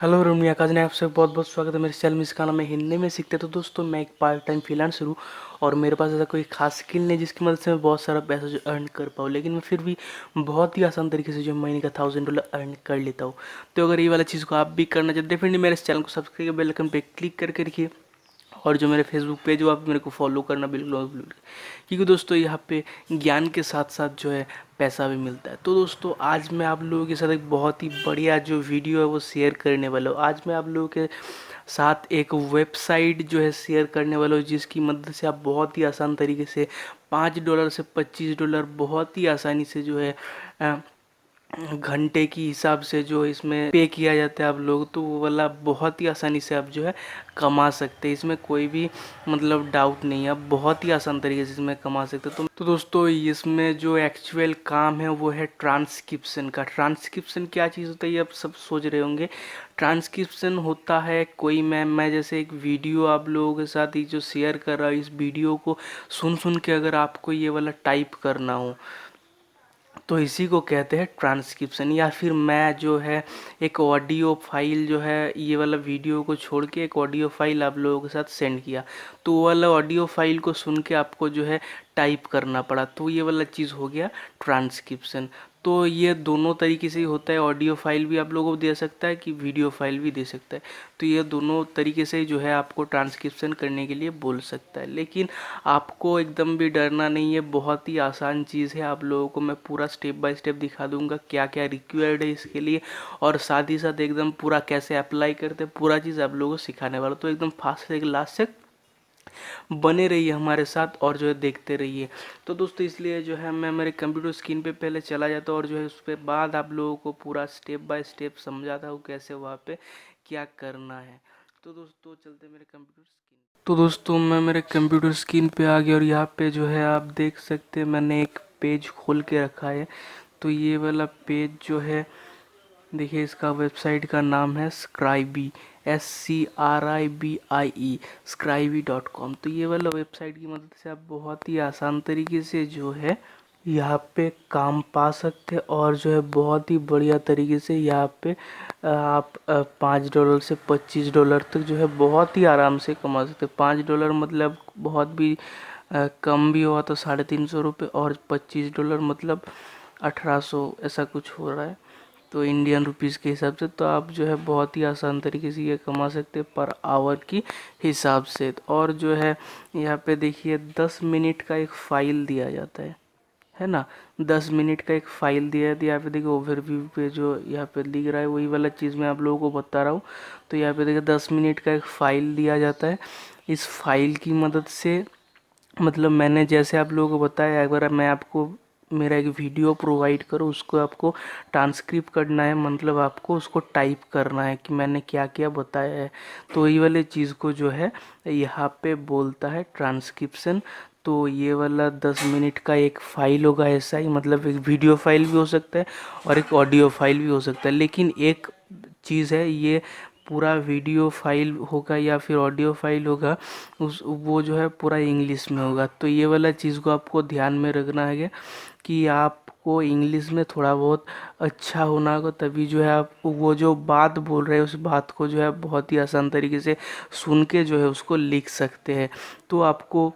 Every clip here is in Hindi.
हेलो रमनिया काज ने आपसे बहुत बहुत स्वागत है मेरे चैनल में। इसका नाम है हिंदी में सीखते। तो दोस्तों मैं एक पार्ट टाइम फ्रीलांसर हूँ और मेरे पास ऐसा कोई खास स्किल नहीं जिसकी मदद से मैं बहुत सारा पैसा जो अर्न कर पाऊँ, लेकिन मैं फिर भी बहुत ही आसान तरीके से जो महीने का $1000 अर्न कर लेता हूँ। तो अगर ये वाला चीज़ को आप भी करना चाहते हैं डेफिनेटली मेरे इस चैनल को सब्सक्राइब बेल आइकन पे क्लिक करके रखिए और जो मेरे फेसबुक पेज वो आप मेरे को फॉलो करना बिल्कुल मत भूलिए, क्योंकि दोस्तों यहाँ पे ज्ञान के साथ साथ जो है पैसा भी मिलता है। तो दोस्तों आज मैं आप लोगों के साथ एक बहुत ही बढ़िया जो वीडियो है वो शेयर करने वाला हूँ। आज मैं आप लोगों के साथ एक वेबसाइट जो है शेयर करने वाला हूँ जिसकी मदद से आप बहुत ही आसान तरीके से $5 से $25 बहुत ही आसानी से जो है घंटे की हिसाब से जो इसमें पे किया जाता है आप लोग, तो वो वाला बहुत ही आसानी से आप जो है कमा सकते हैं। इसमें कोई भी मतलब डाउट नहीं है, आप बहुत ही आसान तरीके से इसमें कमा सकते हैं। तो दोस्तों इसमें जो एक्चुअल काम है वो है ट्रांसक्रिप्शन का। ट्रांसक्रिप्शन क्या चीज़ होता है ये आप सब सोच रहे होंगे। ट्रांसक्रिप्शन होता है कोई मैं जैसे एक वीडियो आप लोगों के साथ ये जो शेयर कर रहा हूँ, इस वीडियो को सुन सुन के अगर आपको ये वाला टाइप करना हो तो इसी को कहते हैं ट्रांसक्रिप्शन। या फिर मैं जो है एक ऑडियो फाइल जो है ये वाला वीडियो को छोड़ के एक ऑडियो फाइल आप लोगों के साथ सेंड किया, तो वो वाला ऑडियो फाइल को सुन के आपको जो है टाइप करना पड़ा, तो ये वाला चीज़ हो गया ट्रांसक्रिप्शन। तो ये दोनों तरीके से ही होता है, ऑडियो फाइल भी आप लोगों को दे सकता है कि वीडियो फाइल भी दे सकता है। तो ये दोनों तरीके से जो है आपको ट्रांसक्रिप्शन करने के लिए बोल सकता है, लेकिन आपको एकदम भी डरना नहीं है, बहुत ही आसान चीज़ है। आप लोगों को मैं पूरा स्टेप बाय स्टेप दिखा दूंगा क्या क्या रिक्वायर्ड है इसके लिए, और साथ ही साथ एकदम पूरा कैसे अप्लाई करते हैं पूरा चीज़ आप लोगों को सिखाने वाला। तो एकदम फास्ट से लास्ट तक बने रहिए हमारे साथ और जो है देखते रहिए। तो दोस्तों इसलिए जो है मैं मेरे कंप्यूटर स्क्रीन पे पहले चला जाता हूँ और जो है उस पर बाद आप लोगों को पूरा स्टेप बाय स्टेप समझाता हूँ कैसे वहाँ पे क्या करना है। तो दोस्तों चलते मेरे कंप्यूटर स्क्रीन। तो दोस्तों मैं मेरे कंप्यूटर स्क्रीन पे आ गया और यहाँ पे जो है आप देख सकते हैं मैंने एक पेज खोल के रखा है। तो ये वाला पेज जो है देखिए, इसका वेबसाइट का नाम है स्क्राइबी, SCRIBIE, scribie.com। तो ये वाला वेबसाइट की मदद से आप बहुत ही आसान तरीके से जो है यहाँ पे काम पा सकते हैं और जो है बहुत ही बढ़िया तरीके से यहाँ पे आप $5 से $25 तक जो है बहुत ही आराम से कमा सकते हैं। $5 मतलब बहुत भी कम भी हुआ तो ₹350, और $25 मतलब 1800 ऐसा कुछ हो रहा है तो इंडियन रुपीस के हिसाब से। तो आप जो है बहुत ही आसान तरीके से ये कमा सकते हैं पर आवर की हिसाब से। और जो है यहाँ पे देखिए 10 मिनट का एक फ़ाइल दिया जाता है ना, 10 मिनट का एक फ़ाइल दिया है। तो यहाँ पे देखिए ओवरव्यू पे जो यहाँ पे दिख रहा है वही वाला चीज़ मैं आप लोगों को बता रहा हूँ। तो यहाँ पे देखिए 10 मिनट का एक फ़ाइल दिया जाता है। इस फाइल की मदद से मतलब मैंने जैसे आप लोगों को बताया, अगर मैं आपको मेरा एक वीडियो प्रोवाइड करूँ उसको आपको ट्रांसक्रिप्ट करना है, मतलब आपको उसको टाइप करना है कि मैंने क्या क्या बताया है, तो ये वाले चीज़ को जो है यहाँ पे बोलता है ट्रांसक्रिप्शन। तो ये वाला 10 मिनट का एक फ़ाइल होगा ऐसा ही, मतलब एक वीडियो फाइल भी हो सकता है और एक ऑडियो फाइल भी हो सकता है, लेकिन एक चीज़ है ये पूरा वीडियो फाइल होगा या फिर ऑडियो फाइल होगा उस वो जो है पूरा इंग्लिश में होगा। तो ये वाला चीज़ को आपको ध्यान में रखना है कि आपको इंग्लिश में थोड़ा बहुत अच्छा होना होगा, तभी जो है आप वो जो बात बोल रहे हैं उस बात को जो है बहुत ही आसान तरीके से सुन के जो है उसको लिख सकते हैं। तो आपको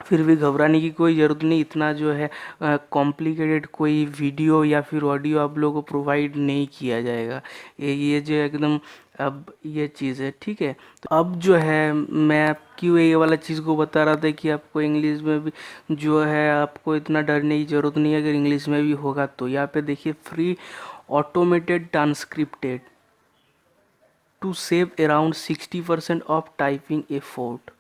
फिर भी घबराने की कोई ज़रूरत नहीं, इतना जो है कॉम्प्लिकेटेड कोई वीडियो या फिर ऑडियो आप लोगों को प्रोवाइड नहीं किया जाएगा। ये जो एकदम अब ये चीज़ है, ठीक है। तो अब जो है मैं क्यों ये वाला चीज़ को बता रहा था कि आपको इंग्लिश में भी जो है आपको इतना डरने की ज़रूरत नहीं है अगर इंग्लिश में भी होगा तो। यहाँ पे देखिए free automated transcripted to save around 60% of typing effort.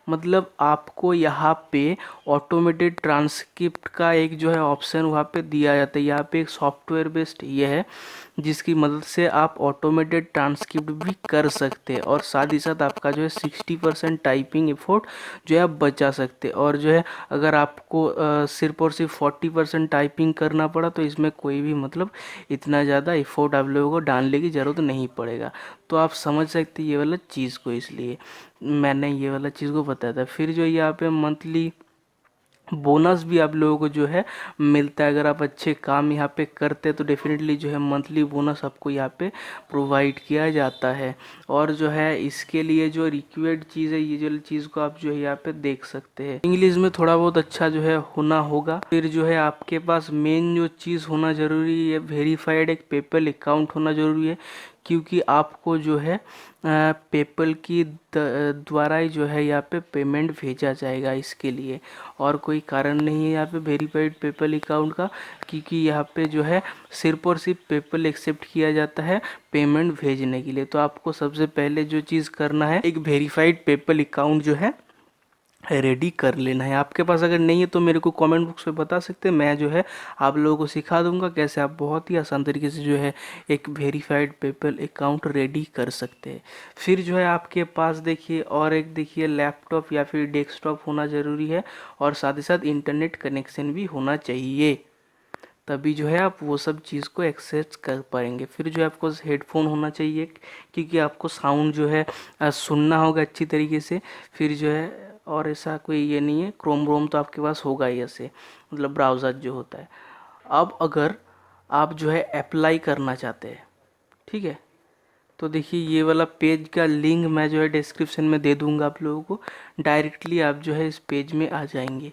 मतलब आपको यहाँ पे ऑटोमेटेड ट्रांसक्रिप्ट का एक जो है ऑप्शन वहाँ पे दिया जाता है। यहाँ पे एक सॉफ्टवेयर बेस्ड ये है जिसकी मदद से आप ऑटोमेटेड ट्रांसक्रिप्ट भी कर सकते हैं और साथ ही साथ आपका जो है 60% टाइपिंग एफर्ट जो है आप बचा सकते हैं। और जो है अगर आपको सिर्फ और सिर्फ 40% टाइपिंग करना पड़ा तो इसमें कोई भी मतलब इतना ज़्यादा एफर्ट आप लोगों को डालने की ज़रूरत नहीं पड़ेगा। तो आप समझ सकते हैं ये वाला चीज़ को, इसलिए मैंने ये वाला चीज़ को बताया था। फिर जो यहाँ पे मंथली बोनस भी आप लोगों को जो है मिलता है। अगर आप अच्छे काम यहाँ पे करते हैं तो डेफिनेटली जो है मंथली बोनस आपको यहाँ पे प्रोवाइड किया जाता है। और जो है इसके लिए जो रिक्वायर्ड चीज़ है, ये जो चीज़ को आप जो है यहाँ पे देख सकते हैं। इंग्लिश में थोड़ा बहुत अच्छा जो है होना होगा। फिर जो है आपके पास मेन जो चीज़ होना ज़रूरी है, वेरीफाइड एक पेपल अकाउंट होना ज़रूरी है, क्योंकि आपको जो है पेपल की द्वारा ही जो है यहाँ पे पेमेंट भेजा जाएगा इसके लिए। और कोई कारण नहीं है यहाँ पे वेरीफाइड पेपल अकाउंट का, क्योंकि यहाँ पे जो है सिर्फ और सिर्फ पेपल एक्सेप्ट किया जाता है पेमेंट भेजने के लिए। तो आपको सबसे पहले जो चीज़ करना है, एक वेरीफाइड पेपल अकाउंट जो है रेडी कर लेना है। आपके पास अगर नहीं है तो मेरे को कमेंट बॉक्स में बता सकते हैं, मैं जो है आप लोगों को सिखा दूंगा कैसे आप बहुत ही आसान तरीके से जो है एक वेरीफाइड पेपल अकाउंट रेडी कर सकते हैं। फिर जो है आपके पास देखिए, और एक देखिए लैपटॉप या फिर डेस्कटॉप होना ज़रूरी है, और साथ ही साथ इंटरनेट कनेक्शन भी होना चाहिए, तभी जो है आप वो सब चीज़ को एक्सेस कर पाएंगे। फिर जो है आपको हेडफोन होना चाहिए, क्योंकि आपको साउंड जो है सुनना होगा अच्छी तरीके से। फिर जो है और ऐसा कोई ये नहीं है, क्रोम ब्रोम तो आपके पास होगा ही, ऐसे मतलब ब्राउज़र जो होता है। अब अगर आप जो है अप्लाई करना चाहते हैं, ठीक है, तो देखिए ये वाला पेज का लिंक मैं जो है डिस्क्रिप्शन में दे दूंगा आप लोगों को। डायरेक्टली आप जो है इस पेज में आ जाएंगे।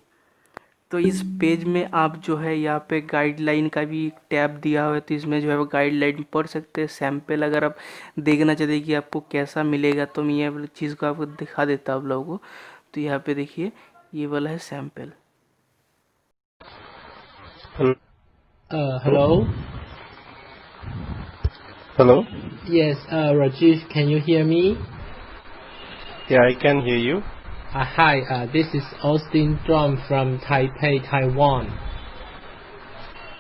तो इस पेज में आप जो है यहाँ पे गाइडलाइन का भी टैब दिया हुआ है, तो इसमें जो है वो गाइडलाइन पढ़ सकते हैं। सैम्पल अगर आप देखना चाहते हैं कि आपको कैसा मिलेगा, तो मैं ये वाली चीज़ को आपको दिखा देता हूँ आप लोगों को। तो यहाँ पे देखिए ये वाला है sample. Hello. Hello. Yes, Rajiv, can you hear me? Yeah, I can hear you. Hi, this is Austin Drum from Taipei, Taiwan.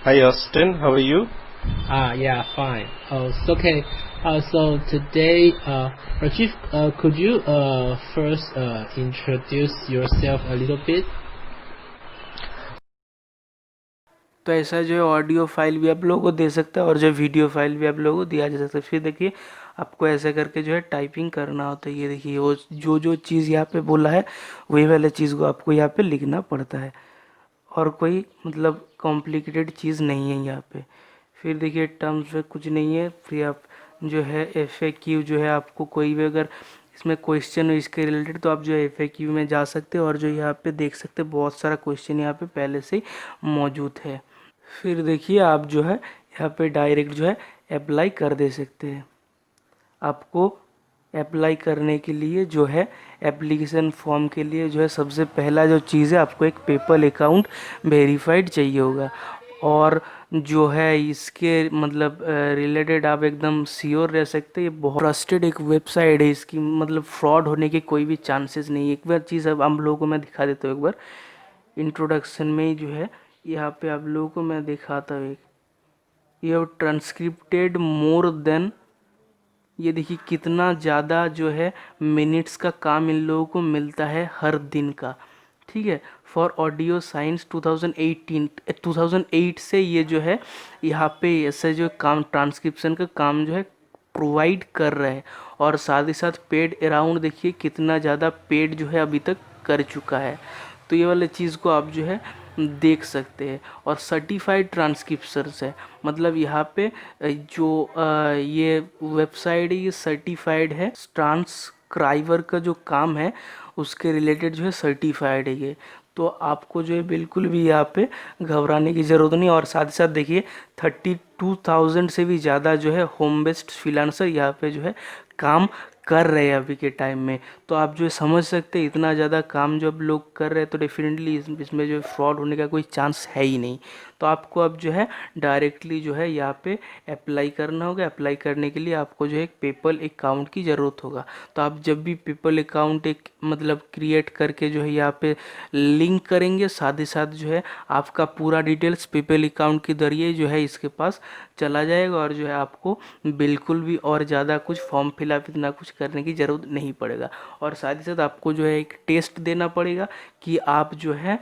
Hi, Austin. How are you? Yeah, fine. So okay. So today, Rajiv, could you first introduce yourself a little bit? तो ऐसा जो है ऑडियो फाइल भी आप लोगों को दे सकता है, और जो वीडियो फाइल भी आप लोगों को दिया जा सकता है। फिर देखिए आपको ऐसे करके जो है टाइपिंग करना होता है। ये देखिए वो जो चीज़ यहाँ पे बोला है वही वाले चीज़ को आपको यहाँ पे लिखना पड़ता है, और कोई मतलब कॉम्प्लिकेटेड चीज़ नहीं है यहाँ पे। फिर देखिए टर्म्स में कुछ नहीं है। फिर आप जो है FAQ जो है, आपको कोई भी अगर इसमें क्वेश्चन हो इसके रिलेटेड, तो आप जो है FAQ में जा सकते हैं, और जो यहाँ पे देख सकते हैं बहुत सारा क्वेश्चन यहाँ पे पहले से ही मौजूद है। फिर देखिए आप जो है यहाँ पे डायरेक्ट जो है अप्लाई कर दे सकते हैं। आपको अप्लाई करने के लिए जो है एप्लीकेशन फॉर्म के लिए जो है सबसे पहला जो चीज़ है, आपको एक पेपल अकाउंट वेरीफाइड चाहिए होगा। और जो है इसके मतलब रिलेटेड आप एकदम श्योर रह सकते हैं, ये बहुत ट्रस्टेड एक वेबसाइट है, इसकी मतलब फ्रॉड होने के कोई भी चांसेस नहीं है। एक बार चीज़ अब हम लोगों को मैं दिखा देता हूँ, एक बार इंट्रोडक्शन में ही जो है यहाँ पे आप लोगों को मैं दिखाता हूँ। एक ये हैव ट्रांसक्रिप्टेड मोर देन, ये देखिए कितना ज़्यादा जो है मिनट्स का काम इन लोगों को मिलता है हर दिन का, ठीक है। फॉर ऑडियो साइंस 2008 से ये जो है यहाँ पे ऐसे जो काम ट्रांसक्रिप्शन का काम जो है प्रोवाइड कर रहे हैं। और साथ ही साथ पेड अराउंड देखिए कितना ज़्यादा पेड जो है अभी तक कर चुका है। तो ये वाले चीज़ को आप जो है देख सकते हैं। और सर्टिफाइड ट्रांसक्रिप्शंस है, मतलब यहाँ पे जो ये वेबसाइट है ये सर्टिफाइड है। ट्रांसक्राइबर का जो काम है उसके रिलेटेड जो है सर्टिफाइड है ये। तो आपको जो है बिल्कुल भी यहाँ पे घबराने की ज़रूरत नहीं। और साथ ही साथ देखिए 32,000 से भी ज़्यादा जो है होम बेस्ड फ्रीलांसर यहाँ पे जो है काम कर रहे हैं अभी के टाइम में। तो आप जो समझ सकते हैं इतना ज़्यादा काम जो अब लोग कर रहे हैं, तो डेफिनेटली इसमें जो फ्रॉड होने का कोई चांस है ही नहीं। तो आपको अब जो है डायरेक्टली जो है यहाँ पे अप्लाई करना होगा। अप्लाई करने के लिए आपको जो है एक पेपल अकाउंट की ज़रूरत होगा। तो आप जब भी पेपल अकाउंट एक मतलब क्रिएट करके जो है यहाँ पे लिंक करेंगे, साथ ही साथ जो है आपका पूरा डिटेल्स पेपल अकाउंट के जरिए जो है इसके पास चला जाएगा, और जो है आपको बिल्कुल भी और ज़्यादा कुछ फॉर्म फिलअप इतना कुछ करने की ज़रूरत नहीं पड़ेगा। और साथ ही साथ आपको जो है एक टेस्ट देना पड़ेगा कि आप जो है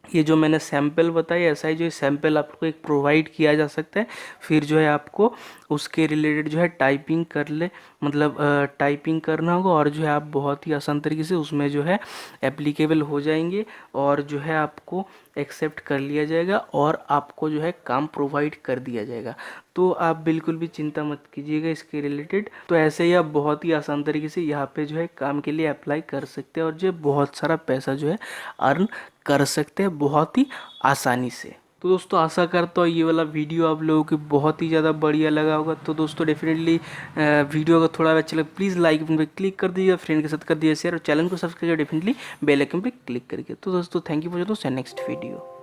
ये जो मैंने सैंपल बताया ऐसा ही जो सैंपल आपको एक प्रोवाइड किया जा सकता है, फिर जो है आपको उसके रिलेटेड जो है टाइपिंग कर ले, मतलब टाइपिंग करना होगा और जो है आप बहुत ही आसान तरीके से उसमें जो है एप्लीकेबल हो जाएंगे और जो है आपको एक्सेप्ट कर लिया जाएगा और आपको जो है काम प्रोवाइड कर दिया जाएगा। तो आप बिल्कुल भी चिंता मत कीजिएगा इसके रिलेटेड। तो ऐसे ही आप बहुत ही आसान तरीके से यहाँ पे जो है काम के लिए अप्लाई कर सकते हैं और जो है बहुत सारा पैसा जो है अर्न कर सकते हैं बहुत ही आसानी से। तो दोस्तों आशा करता हूँ ये वाला वीडियो आप लोगों को बहुत ही ज़्यादा बढ़िया लगा होगा। तो दोस्तों डेफिनेटली वीडियो अगर थोड़ा अच्छा लगे प्लीज़ लाइक बटन पे क्लिक कर दीजिए, फ्रेंड के साथ कर दीजिए शेयर और चैनल को सब्सक्राइब डेफिनेटली बेल आइकन पे क्लिक करिए। तो दोस्तों thank you for next video.